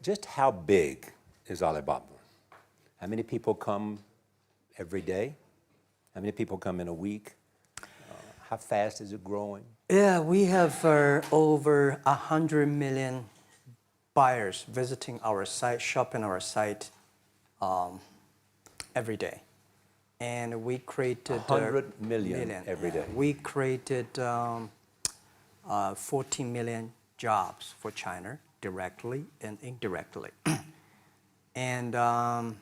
Just how big is Alibaba? How many people come every day? How many people come in a week? How fast is it growing? Yeah, we have over 100 million buyers visiting our site, shopping our site every day. And we created 100 million every day. We created 14 million jobs for China, directly and indirectly. And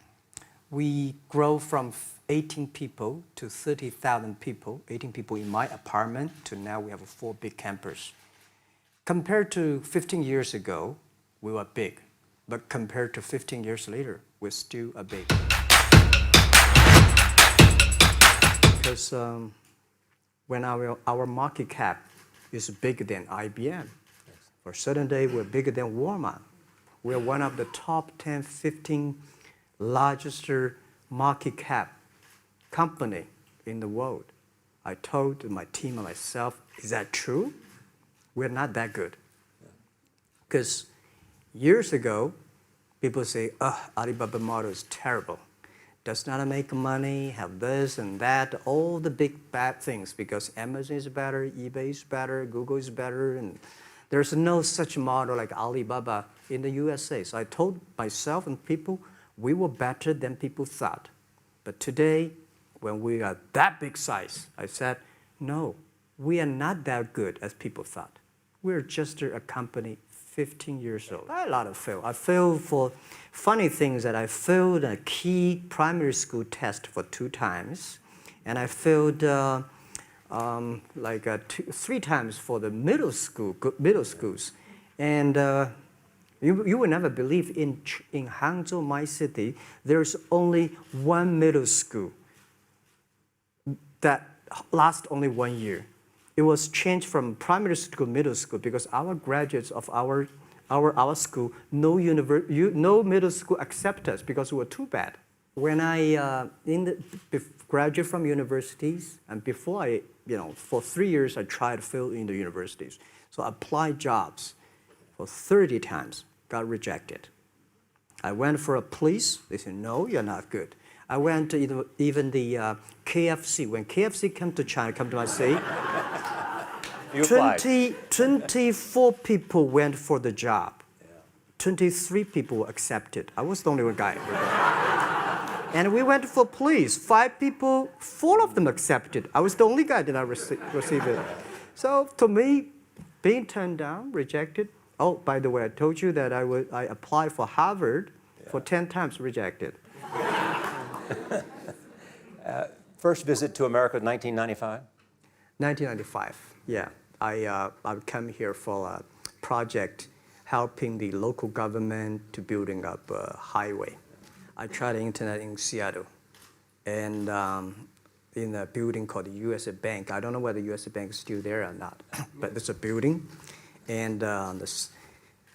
we grow from 18 people to 30,000 people, 18 people in my apartment, to now we have 4 big campus. Compared to 15 years ago, we were big. But compared to 15 years later, we're still a big. Because when our market cap is bigger than IBM, for a certain day we're bigger than Walmart. We're one of the top 10, 15 largest market cap company in the world. I told my team and myself, is that true? We're not that good. Because years ago, people say, Alibaba model is terrible. Does not make money, have this and that, all the big bad things, because Amazon is better, eBay is better, Google is better, and there's no such model like Alibaba in the USA. So I told myself and people, we were better than people thought. But today, when we are that big size, I said, no, we are not that good as people thought. We're just a company 15 years old. I had a lot of fail. I failed for funny things that I failed a key primary school test for 2 times. And I failed 3 times for the middle schools. And you will never believe in Hangzhou, my city, there's only 1 middle school that lasts only 1 year. It was changed from primary school to middle school because our graduates of our school, no middle school accept us because we were too bad. When I graduate from universities, and before for 3 years I tried to fill in the universities. So I applied jobs for 30 times, got rejected. I went for a police, they said, no, you're not good. I went to even the KFC. When KFC came to China, come to my city, 24 people went for the job. 23 people were accepted. I was the only one guy. And we went for police. 5 people, 4 of them accepted. I was the only guy that I received it. So to me, being turned down, rejected. Oh, by the way, I told you that I applied for Harvard for 10 times, rejected. First visit to America, 1995? 1995, yeah. I came here for a project helping the local government to building up a highway. I tried the internet in Seattle and in a building called the USA Bank. I don't know whether the USA Bank is still there or not, but it's a building. And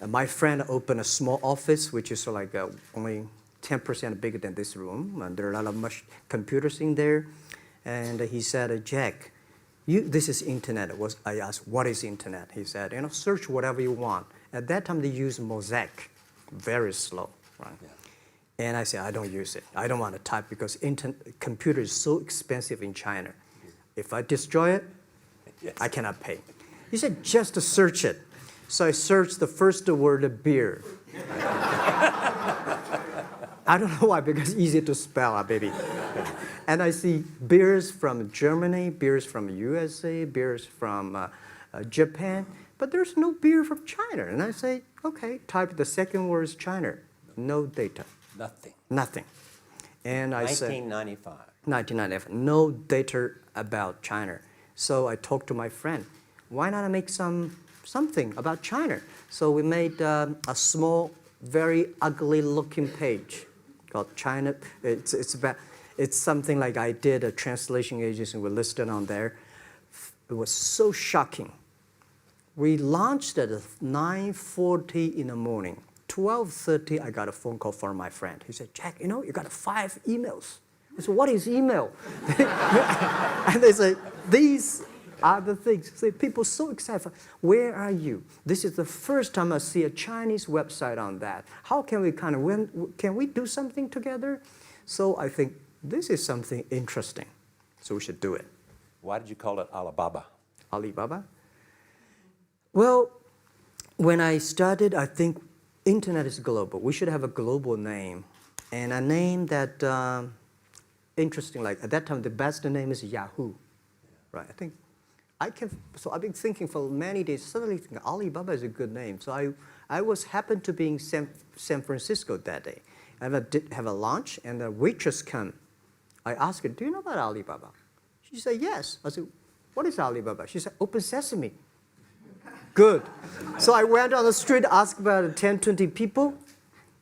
my friend opened a small office, which is like only 10% bigger than this room. And there are a lot of computers in there. And he said, Jack, this is internet. I asked, what is internet? He said, search whatever you want. At that time, they used Mosaic, very slow, right? Yeah. And I said, I don't use it. I don't want to type because computer is so expensive in China. If I destroy it, yes, I cannot pay. He said, just search it. So I searched the first word, beer. I don't know why, because it's easy to spell, baby. And I see beers from Germany, beers from USA, beers from Japan, but there's no beer from China. And I say, okay, type the second word is China. No data. Nothing. Nothing. And I 1995. said, 1995, no data about China. So I talked to my friend, why not make something about China? So we made a small, very ugly looking page called China. It's something like I did a translation agency, we listed on there. It was so shocking. We launched at 9:40 in the morning. 12:30, I got a phone call from my friend. He said, Jack, you got 5 emails. I said, what is email? And they said, these other things. See, people so excited. Where are you? This is the first time I see a Chinese website on that. How can we can we do something together? So I think this is something interesting. So we should do it. Why did you call it Alibaba? Alibaba? Well, when I started, I think internet is global. We should have a global name. And a name that, interesting, like at that time, the best name is Yahoo. Right, so I've been thinking for many days, suddenly thinking Alibaba is a good name. So I happened to be in San Francisco that day. I did have a lunch, and the waitress came. I asked her, do you know about Alibaba? She said, yes. I said, what is Alibaba? She said, Open Sesame. Good. So I went on the street, asked about 10, 20 people.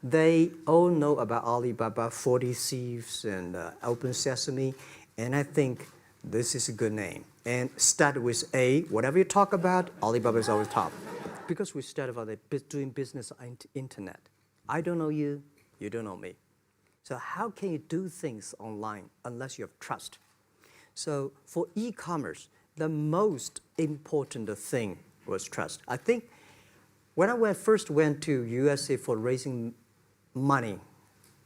They all know about Alibaba, 40 Thieves, and Open Sesame. And I think this is a good name. And start with A. Whatever you talk about, Alibaba is always top. Because we started doing business on the internet. I don't know you, you don't know me. So how can you do things online unless you have trust? So for e-commerce, the most important thing was trust. I think when I first went to USA for raising money,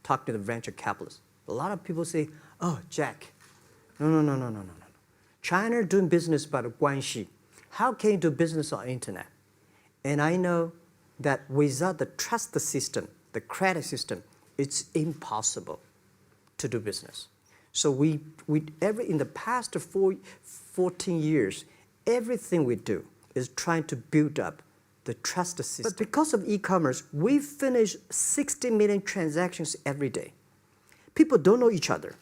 talk to the venture capitalists, a lot of people say, oh, Jack, no. China doing business by the guanxi. How can you do business on internet? And I know that without the trust system, the credit system, it's impossible to do business. So in the past 14 years, everything we do is trying to build up the trust system. But because of e-commerce, we finish 60 million transactions every day. People don't know each other.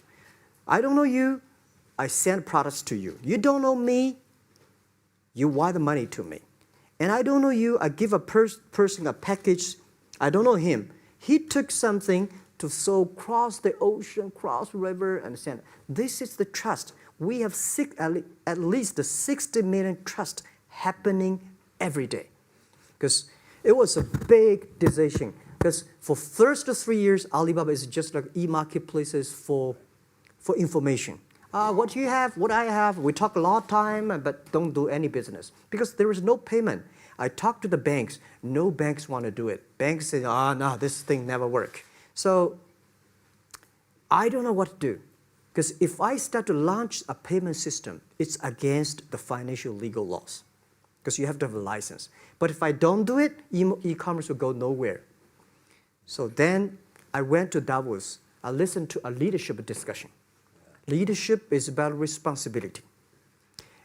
I don't know you, I send products to you. You don't know me, you wire the money to me. And I don't know you, I give a person a package, I don't know him. He took something to cross the ocean, cross the river, and send. This is the trust. We have at least 60 million trust happening every day. Because it was a big decision. Because for first 3 years, Alibaba is just like e-marketplaces for information. What you have, what I have, we talk a lot of time, but don't do any business. Because there is no payment. I talked to the banks. No banks want to do it. Banks say, no, this thing never works. So I don't know what to do. Because if I start to launch a payment system, it's against the financial legal laws. Because you have to have a license. But if I don't do it, e-commerce will go nowhere. So then I went to Davos. I listened to a leadership discussion. Leadership is about responsibility.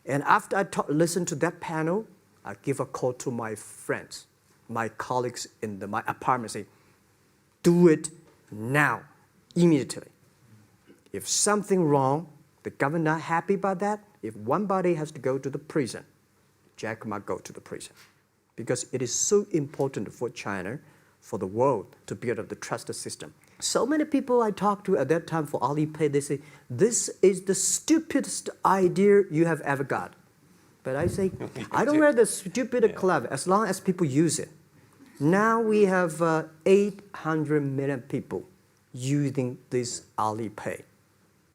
And after I listened to that panel, I give a call to my friends, my colleagues in my apartment, say, do it now, immediately. If something wrong, the government not happy about that, if one body has to go to the prison, Jack might go to the prison. Because it is so important for China, for the world, to build up the trust system. So many people I talked to at that time for Alipay, they say, this is the stupidest idea you have ever got. But I say, I don't wear the stupid club as long as people use it. Now we have 800 million people using this Alipay.